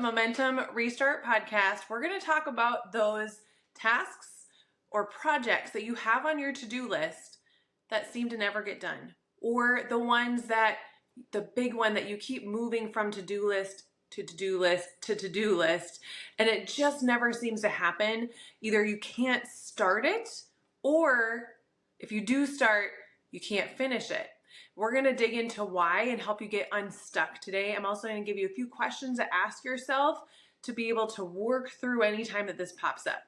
Momentum Restart podcast, we're going to talk about those tasks or projects that you have on your to-do list that seem to never get done, or the ones that, the big one that you keep moving from to-do list to to-do list to to-do list, and it just never seems to happen. Either you can't start it, or if you do start, you can't finish it. We're going to dig into why and help you get unstuck today. I'm also going to give you a few questions to ask yourself to be able to work through any time that this pops up.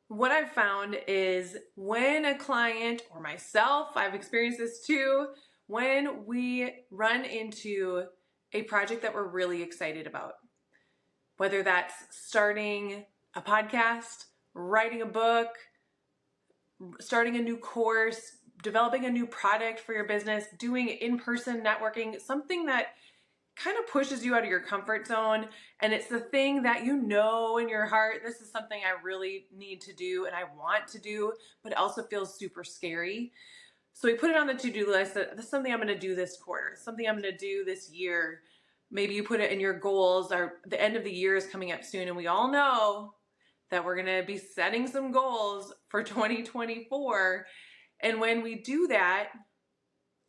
What I've found is when a client or myself, I've experienced this too, when we run into a project that we're really excited about, whether that's starting a podcast, writing a book, starting a new course, developing a new product for your business, doing in-person networking, something that kind of pushes you out of your comfort zone. And it's the thing that you know in your heart, this is something I really need to do and I want to do, but it also feels super scary. So we put it on the to-do list that this is something I'm going to do this quarter, something I'm going to do this year. Maybe you put it in your goals, or the end of the year is coming up soon. And we all know that we're going to be setting some goals for 2024. And when we do that,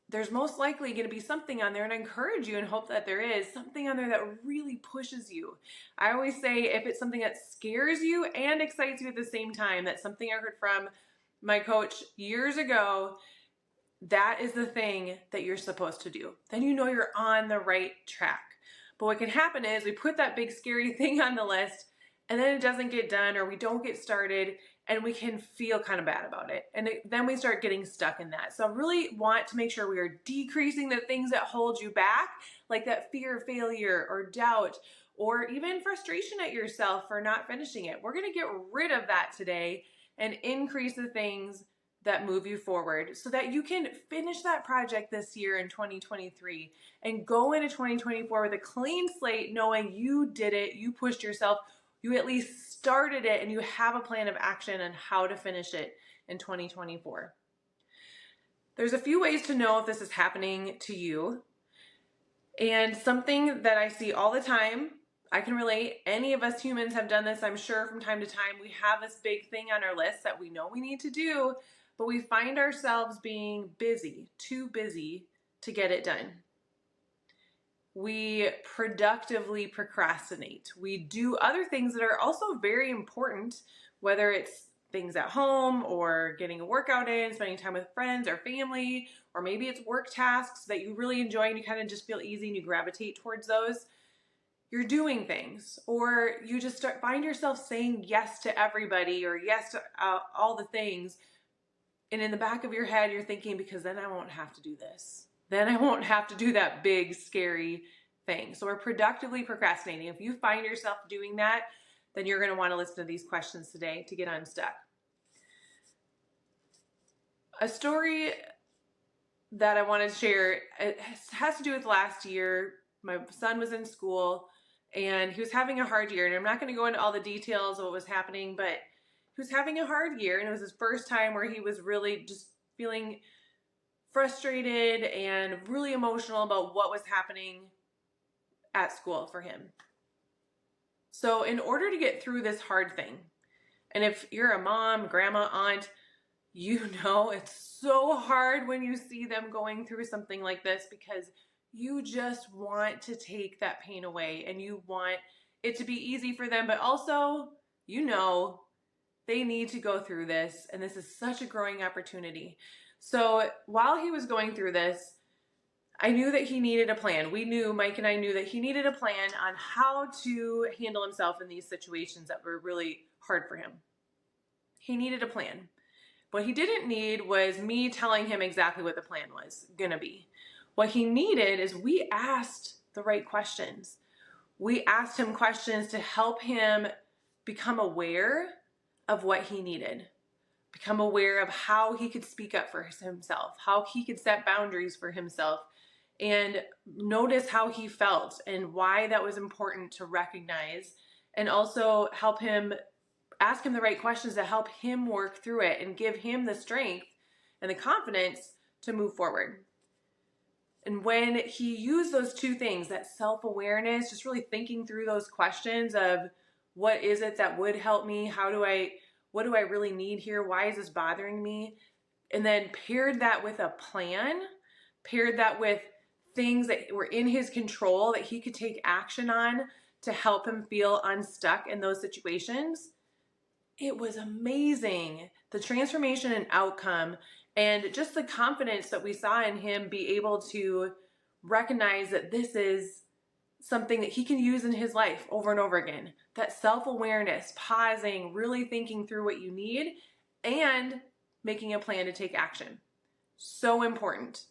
there's most likely going to be something on there, and I encourage you and hope that there is something on there that really pushes you. I always say if it's something that scares you and excites you at the same time, that's something I heard from my coach years ago, that is the thing that you're supposed to do. Then you know you're on the right track. But what can happen is we put that big scary thing on the list, and then it doesn't get done, or we don't get started, and we can feel kind of bad about it. And then we start getting stuck in that. So I really want to make sure we are decreasing the things that hold you back, like that fear of failure or doubt, or even frustration at yourself for not finishing it. We're going to get rid of that today and increase the things that move you forward so that you can finish that project this year in 2023 and go into 2024 with a clean slate, knowing you did it, you pushed yourself, you at least started it, and you have a plan of action on how to finish it in 2024. There's a few ways to know if this is happening to you. And something that I see all the time, I can relate, any of us humans have done this, I'm sure, from time to time. We have this big thing on our list that we know we need to do, but we find ourselves being busy, too busy to get it done. We productively procrastinate. We do other things that are also very important, whether it's things at home or getting a workout in, spending time with friends or family, or maybe it's work tasks that you really enjoy and you kind of just feel easy and you gravitate towards those. You're doing things, or you just find yourself saying yes to everybody or yes to all the things. And in the back of your head, you're thinking, because then I won't have to do this. Then I won't have to do that big, scary thing. So we're productively procrastinating. If you find yourself doing that, then you're going to want to listen to these questions today to get unstuck. A story that I want to share, it has to do with last year. My son was in school and he was having a hard year. And I'm not going to go into all the details of what was happening, but he was having a hard year. And it was his first time where he was really just feeling frustrated and really emotional about what was happening at school for him. So in order to get through this hard thing, and if you're a mom, grandma, aunt, you know it's so hard when you see them going through something like this, because you just want to take that pain away and you want it to be easy for them, but also, you know, they need to go through this, and this is such a growing opportunity. So while he was going through this, I knew that he needed a plan. Mike and I knew that he needed a plan on how to handle himself in these situations that were really hard for him. He needed a plan. What he didn't need was me telling him exactly what the plan was going to be. What he needed is we asked the right questions. We asked him questions to help him become aware of what he needed. Become aware of how he could speak up for himself, how he could set boundaries for himself, and notice how he felt and why that was important to recognize, and also ask him the right questions to help him work through it and give him the strength and the confidence to move forward. And when he used those two things, that self-awareness, just really thinking through those questions of what is it that would help me? What do I really need here? Why is this bothering me? And then paired that with a plan, paired that with things that were in his control that he could take action on to help him feel unstuck in those situations. It was amazing. The transformation and outcome and just the confidence that we saw in him be able to recognize that this is something that he can use in his life over and over again. That self-awareness, pausing, really thinking through what you need, and making a plan to take action. So important.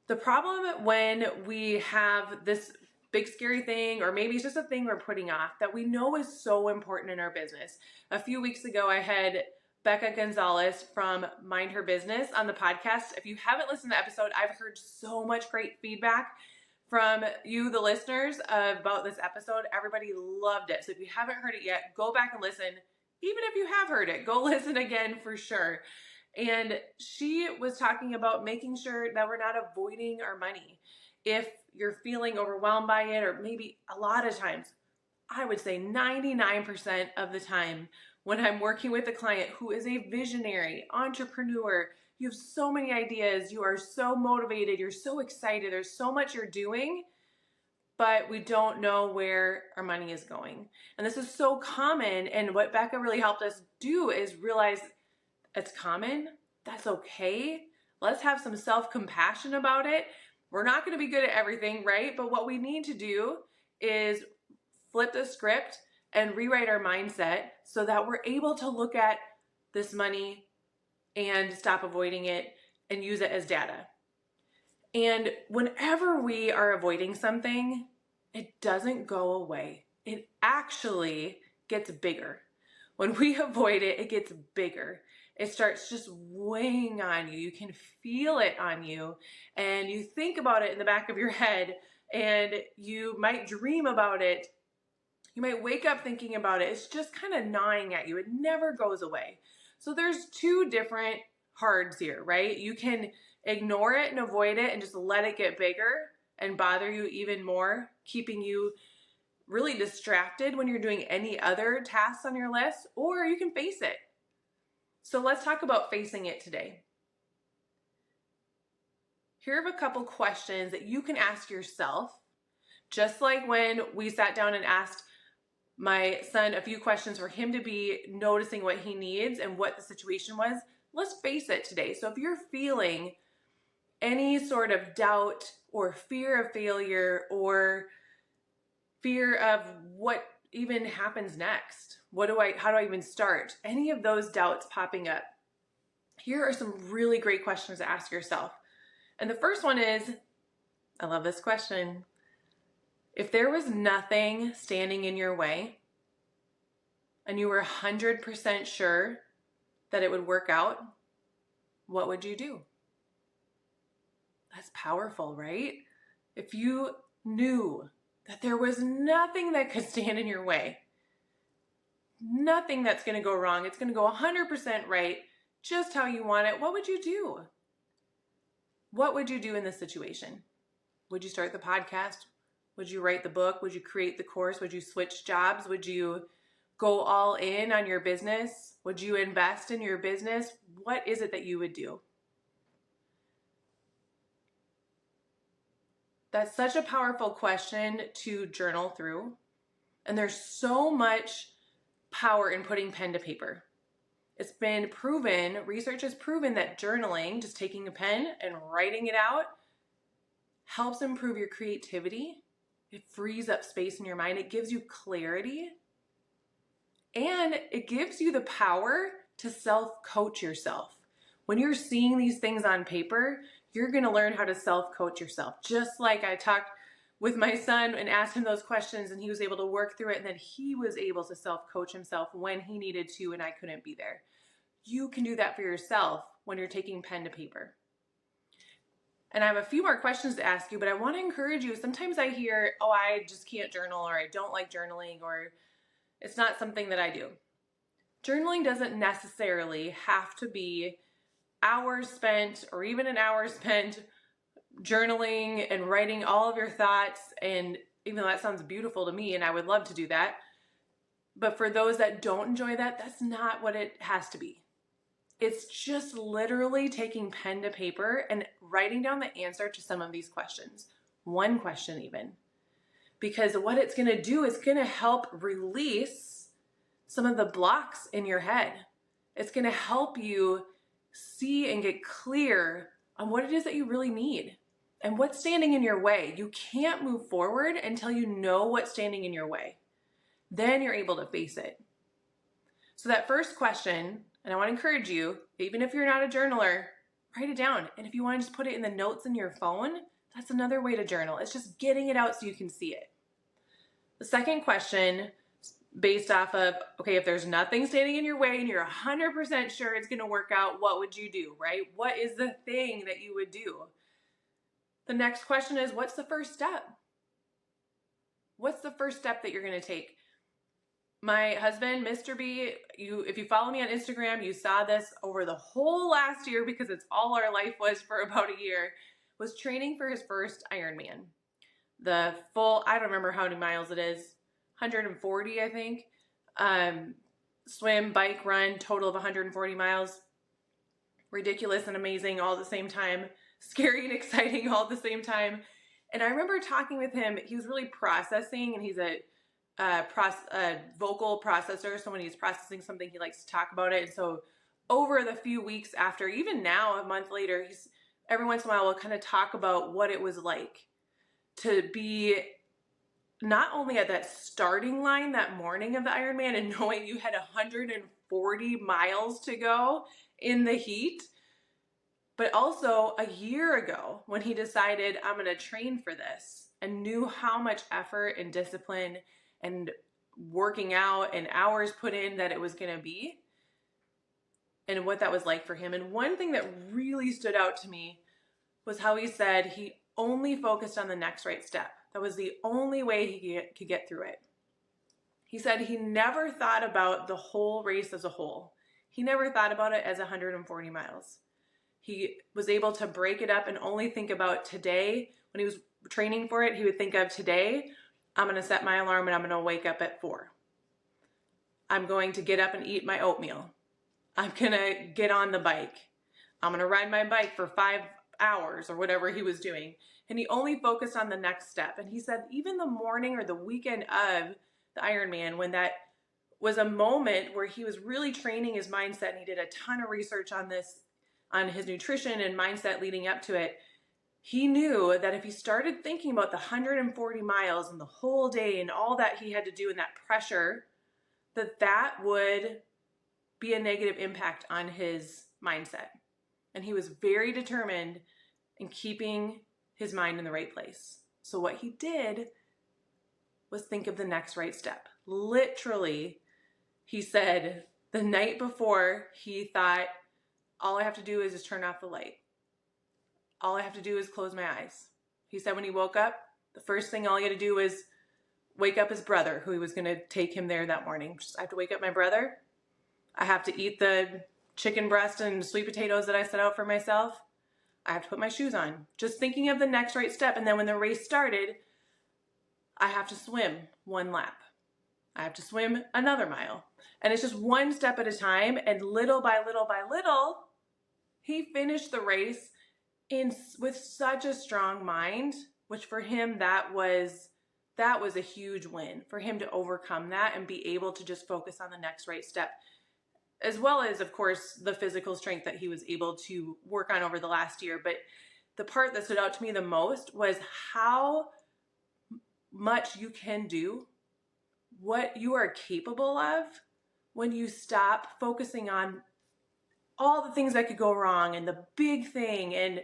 The problem when we have this big scary thing, or maybe it's just a thing we're putting off that we know is so important in our business. A few weeks ago, I had Becca Gonzalez from Mind Her Business on the podcast. If you haven't listened to the episode, I've heard so much great feedback from you, the listeners, about this episode. Everybody loved it. So if you haven't heard it yet, go back and listen. Even if you have heard it, go listen again for sure. And she was talking about making sure that we're not avoiding our money. If you're feeling overwhelmed by it, or maybe a lot of times, I would say 99% of the time when I'm working with a client who is a visionary, entrepreneur, you have so many ideas, you are so motivated, you're so excited, there's so much you're doing, but we don't know where our money is going. And this is so common, and what Becca really helped us do is realize it's common, that's okay. Let's have some self-compassion about it. We're not going to be good at everything, right? But what we need to do is flip the script and rewrite our mindset so that we're able to look at this money and stop avoiding it and use it as data. And whenever we are avoiding something, it doesn't go away. It actually gets bigger. When we avoid it, it gets bigger. It starts just weighing on you. You can feel it on you, and you think about it in the back of your head, and you might dream about it. You might wake up thinking about it. It's just kind of gnawing at you. It never goes away. So there's two different hards here, right? You can ignore it and avoid it and just let it get bigger and bother you even more, keeping you really distracted when you're doing any other tasks on your list, or you can face it. So let's talk about facing it today. Here are a couple questions that you can ask yourself, just like when we sat down and asked my son a few questions for him to be noticing what he needs and what the situation was. Let's face it today. So if you're feeling any sort of doubt or fear of failure or fear of what even happens next, how do I even start? Any of those doubts popping up, here are some really great questions to ask yourself. And the first one is, I love this question. If there was nothing standing in your way and you were 100% sure that it would work out, what would you do? That's powerful, right? If you knew that there was nothing that could stand in your way, nothing that's going to go wrong, it's going to go 100% right, just how you want it, what would you do? What would you do in this situation? Would you start the podcast? Would you write the book? Would you create the course? Would you switch jobs? Would you go all in on your business? Would you invest in your business? What is it that you would do? That's such a powerful question to journal through. And there's so much power in putting pen to paper. It's been proven, research has proven that journaling, just taking a pen and writing it out, helps improve your creativity. It frees up space in your mind. It gives you clarity. And it gives you the power to self-coach yourself. When you're seeing these things on paper, you're going to learn how to self-coach yourself. Just like I talked with my son and asked him those questions, and he was able to work through it, and then he was able to self-coach himself when he needed to and I couldn't be there. You can do that for yourself when you're taking pen to paper. And I have a few more questions to ask you, but I want to encourage you. Sometimes I hear, oh, I just can't journal, or I don't like journaling, or it's not something that I do. Journaling doesn't necessarily have to be hours spent or even an hour spent journaling and writing all of your thoughts, and even though that sounds beautiful to me and I would love to do that, but for those that don't enjoy that, that's not what it has to be. It's just literally taking pen to paper and writing down the answer to some of these questions. One question even. Because what it's going to do is going to help release some of the blocks in your head. It's going to help you see and get clear on what it is that you really need and what's standing in your way. You can't move forward until you know what's standing in your way. Then you're able to face it. So that first question, and I want to encourage you, even if you're not a journaler, write it down. And if you want to just put it in the notes in your phone, that's another way to journal. It's just getting it out so you can see it. The second question, based off of, okay, if there's nothing standing in your way and you're 100% sure it's going to work out, what would you do, right? What is the thing that you would do? The next question is, what's the first step? What's the first step that you're going to take? My husband, Mr. B, if you follow me on Instagram, you saw this over the whole last year because it's all our life was for about a year, was training for his first Ironman. The full, I don't remember how many miles it is, 140, I think. Swim, bike, run, total of 140 miles. Ridiculous and amazing all at the same time. Scary and exciting all at the same time. And I remember talking with him. He was really processing, and he's a vocal processor. So when he's processing something, he likes to talk about it. And so over the few weeks after, even now, a month later, he's every once in a while will kind of talk about what it was like to be not only at that starting line that morning of the Ironman and knowing you had 140 miles to go in the heat, but also a year ago when he decided, I'm going to train for this, and knew how much effort and discipline and working out and hours put in that it was going to be, and what that was like for him. And one thing that really stood out to me was how he said he only focused on the next right step. That was the only way he could get through it. He said he never thought about the whole race as a whole. He never thought about it as 140 miles. He was able to break it up and only think about today. When he was training for it, he would think of today, I'm going to set my alarm and I'm going to wake up at 4. I'm going to get up and eat my oatmeal. I'm going to get on the bike. I'm going to ride my bike for 5 hours or whatever he was doing. And he only focused on the next step. And he said even the morning or the weekend of the Ironman, when that was a moment where he was really training his mindset, and he did a ton of research on this, on his nutrition and mindset leading up to it, he knew that if he started thinking about the 140 miles and the whole day and all that he had to do and that pressure, that would be a negative impact on his mindset. And he was very determined in keeping his mind in the right place. So what he did was think of the next right step. Literally, he said the night before, he thought, all I have to do is just turn off the light. All I have to do is close my eyes. He said when he woke up, the first thing all he had to do was wake up his brother, who he was going to take him there that morning. Just, I have to wake up my brother. I have to eat the chicken breast and sweet potatoes that I set out for myself. I have to put my shoes on. Just thinking of the next right step. And then when the race started, I have to swim 1 lap. I have to swim another mile. And it's just one step at a time. And little by little by little, he finished the race with such a strong mind, which for him, that was a huge win for him to overcome that and be able to just focus on the next right step, as well as, of course, the physical strength that he was able to work on over the last year. But the part that stood out to me the most was how much you can do, what you are capable of when you stop focusing on all the things that could go wrong and the big thing and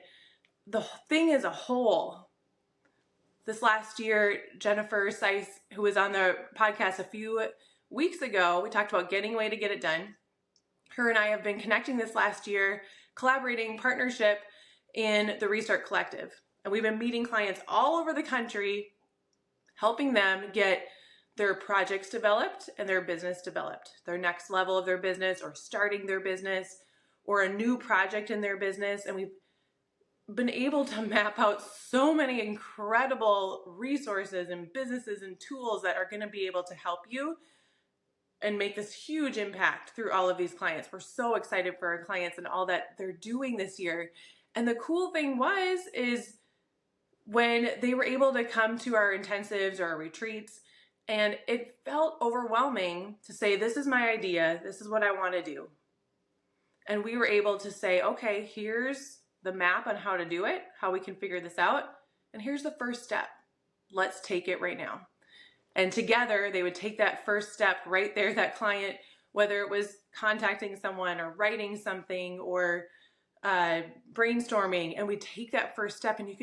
the thing as a whole. This last year, Jennifer Seiss, who was on the podcast a few weeks ago, we talked about getting away to get it done. Her and I have been connecting this last year, collaborating, partnership in the Restart Collective. And we've been meeting clients all over the country, helping them get their projects developed and their business developed, their next level of their business or starting their business or a new project in their business. And we've been able to map out so many incredible resources and businesses and tools that are going to be able to help you and make this huge impact through all of these clients. We're so excited for our clients and all that they're doing this year. And the cool thing is when they were able to come to our intensives or our retreats, and it felt overwhelming to say, this is my idea, this is what I want to do. And we were able to say, okay, here's the map on how to do it, how we can figure this out, and here's the first step. Let's take it right now. And together, they would take that first step right there, that client, whether it was contacting someone or writing something or brainstorming, and we take that first step, and you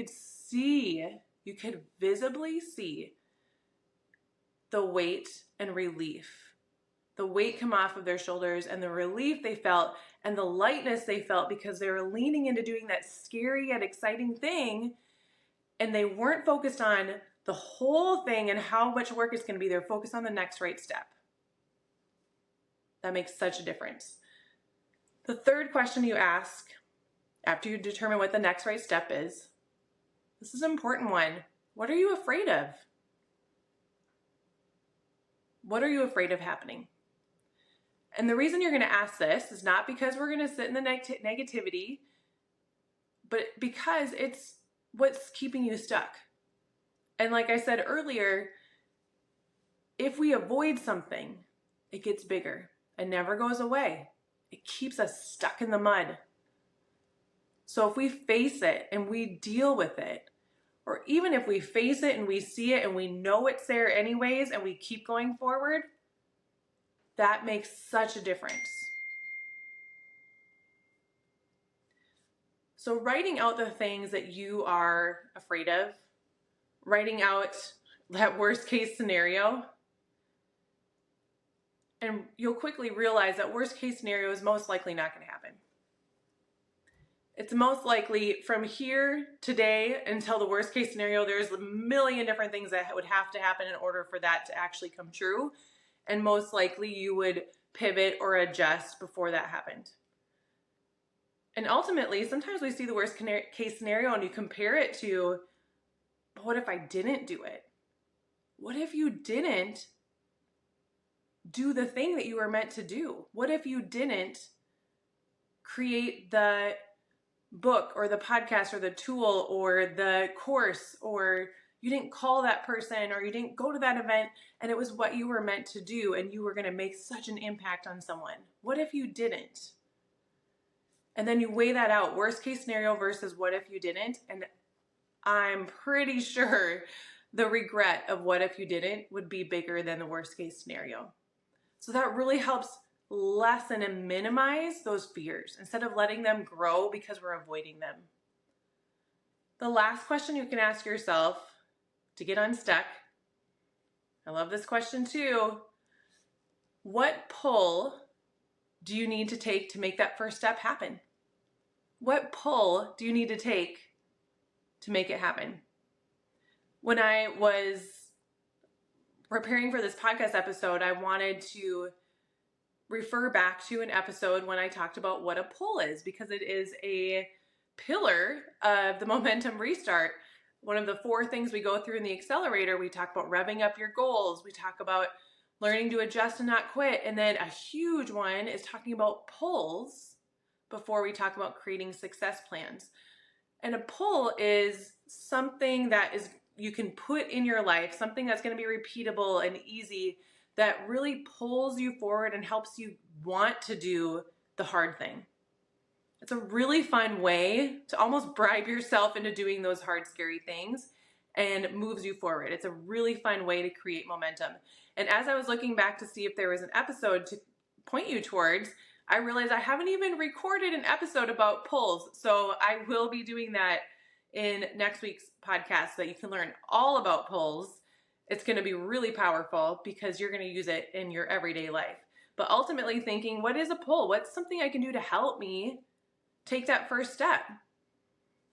could visibly see the weight and relief. The weight come off of their shoulders and the relief they felt and the lightness they felt because they were leaning into doing that scary yet exciting thing, and they weren't focused on the whole thing and how much work it's going to be. They're focused on the next right step. That makes such a difference. The third question you ask after you determine what the next right step is, this is an important one. What are you afraid of? What are you afraid of happening? And the reason you're going to ask this is not because we're going to sit in the negativity, but because it's what's keeping you stuck. And like I said earlier, if we avoid something, it gets bigger and never goes away. It keeps us stuck in the mud. So if we face it and we deal with it, or even if we face it and we see it and we know it's there anyways and we keep going forward, that makes such a difference. So writing out the things that you are afraid of, writing out that worst case scenario, and you'll quickly realize that worst case scenario is most likely not going to happen. It's most likely from here today until the worst case scenario, there's a million different things that would have to happen in order for that to actually come true. And most likely you would pivot or adjust before that happened. And ultimately, sometimes we see the worst case scenario and you compare it to, but what if I didn't do it? What if you didn't do the thing that you were meant to do? What if you didn't create the book or the podcast or the tool or the course, or you didn't call that person or you didn't go to that event and it was what you were meant to do and you were going to make such an impact on someone? What if you didn't? And then you weigh that out, worst case scenario versus what if you didn't, and I'm pretty sure the regret of what if you didn't would be bigger than the worst case scenario. So that really helps lessen and minimize those fears instead of letting them grow because we're avoiding them. The last question you can ask yourself to get unstuck, I love this question too. What pull do you need to take to make that first step happen? What pull do you need to take to make it happen? When I was preparing for this podcast episode, I wanted to refer back to an episode when I talked about what a pull is, because it is a pillar of the momentum restart. One of the 4 things we go through in the Accelerator, we talk about revving up your goals. We talk about learning to adjust and not quit. And then a huge one is talking about pulls before we talk about creating success plans. And a pull is something that is you can put in your life, something that's going to be repeatable and easy, that really pulls you forward and helps you want to do the hard thing. It's a really fun way to almost bribe yourself into doing those hard, scary things and moves you forward. It's a really fun way to create momentum. And as I was looking back to see if there was an episode to point you towards, I realized I haven't even recorded an episode about pulls. So I will be doing that in next week's podcast so that you can learn all about pulls. It's going to be really powerful because you're going to use it in your everyday life. But ultimately thinking, what is a pull? What's something I can do to help me take that first step?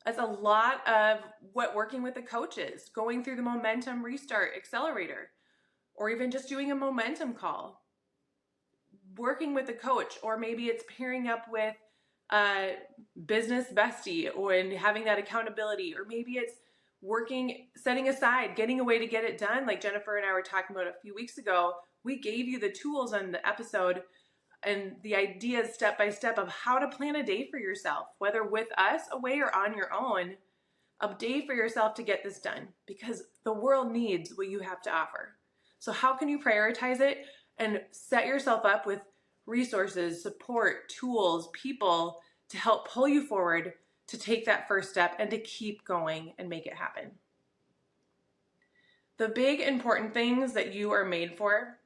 That's a lot of what working with the coaches, going through the Momentum Restart Accelerator, or even just doing a momentum call, working with a coach, or maybe it's pairing up with a business bestie, or in having that accountability, or maybe it's setting aside, getting a way to get it done. Like Jennifer and I were talking about a few weeks ago, we gave you the tools on the episode and the ideas step by step of how to plan a day for yourself, whether with us away or on your own, a day for yourself to get this done, because the world needs what you have to offer. So how can you prioritize it and set yourself up with resources, support, tools, people to help pull you forward to take that first step and to keep going and make it happen? The big important things that you are made for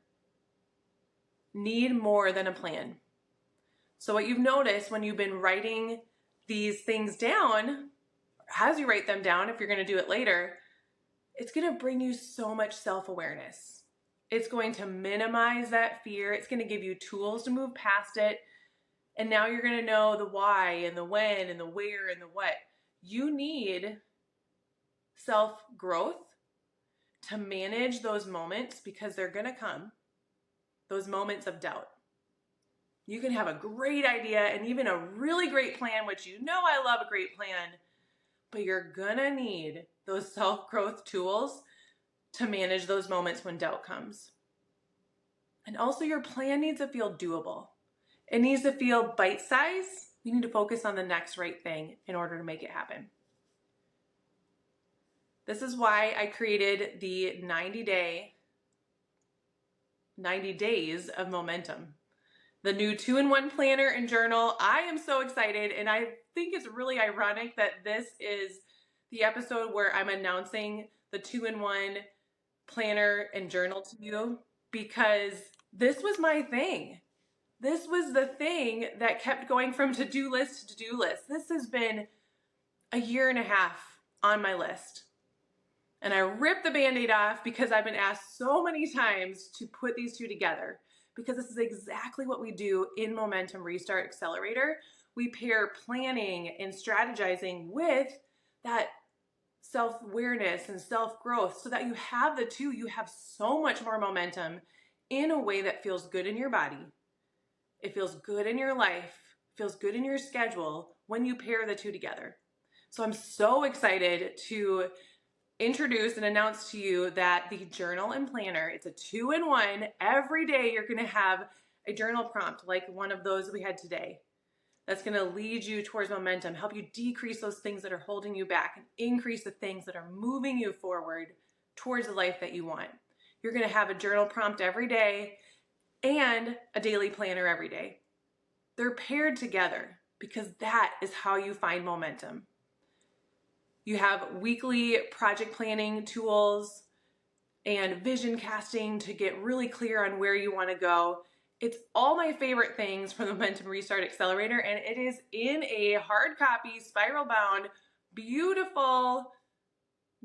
need more than a plan. So what you've noticed when you've been writing these things down, as you write them down, if you're going to do it later, it's going to bring you so much self-awareness. It's going to minimize that fear. It's going to give you tools to move past it. And now you're going to know the why and the when and the where and the what. You need self-growth to manage those moments, because they're going to come, those moments of doubt. You can have a great idea and even a really great plan, which you know I love a great plan, but you're going to need those self-growth tools to manage those moments when doubt comes. And also, your plan needs to feel doable. It needs to feel bite-sized. You need to focus on the next right thing in order to make it happen. This is why I created the 90 days of momentum. The new 2-in-1 planner and journal. I am so excited, and I think it's really ironic that this is the episode where I'm announcing the 2-in-1 planner and journal to you, because this was my thing. This was the thing that kept going from to-do list to to-do list. This has been a year and a half on my list. And I ripped the Band-Aid off because I've been asked so many times to put these two together, because this is exactly what we do in Momentum Restart Accelerator. We pair planning and strategizing with that self-awareness and self-growth so that you have the two. You have so much more momentum in a way that feels good in your body. It feels good in your life, feels good in your schedule when you pair the two together. So I'm so excited to introduce and announce to you that the journal and planner, it's a 2-in-1. Every day you're going to have a journal prompt like one of those we had today. That's going to lead you towards momentum, help you decrease those things that are holding you back and increase the things that are moving you forward towards the life that you want. You're going to have a journal prompt every day and a daily planner every day. They're paired together because that is how you find momentum. You have weekly project planning tools and vision casting to get really clear on where you want to go. It's all my favorite things from the Momentum Restart Accelerator, and it is in a hard copy, spiral bound, beautiful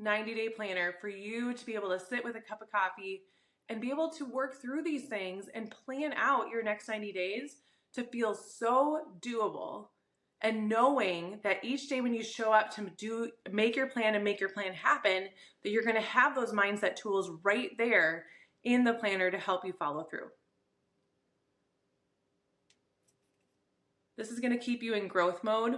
90-day planner for you to be able to sit with a cup of coffee and be able to work through these things and plan out your next 90 days to feel so doable. And knowing that each day when you show up to make your plan and make your plan happen, that you're going to have those mindset tools right there in the planner to help you follow through. This is going to keep you in growth mode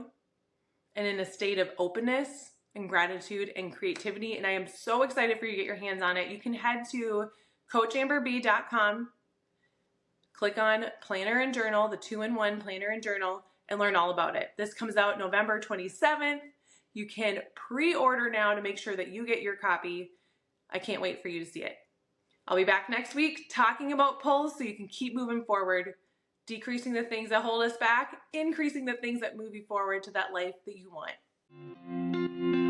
and in a state of openness and gratitude and creativity. And I am so excited for you to get your hands on it. You can head to coachamberb.com, click on Planner and Journal, the 2-in-1 Planner and Journal, and learn all about it. This comes out November 27th. You can pre-order now to make sure that you get your copy. I can't wait for you to see it. I'll be back next week talking about pulls so you can keep moving forward, decreasing the things that hold us back, increasing the things that move you forward to that life that you want.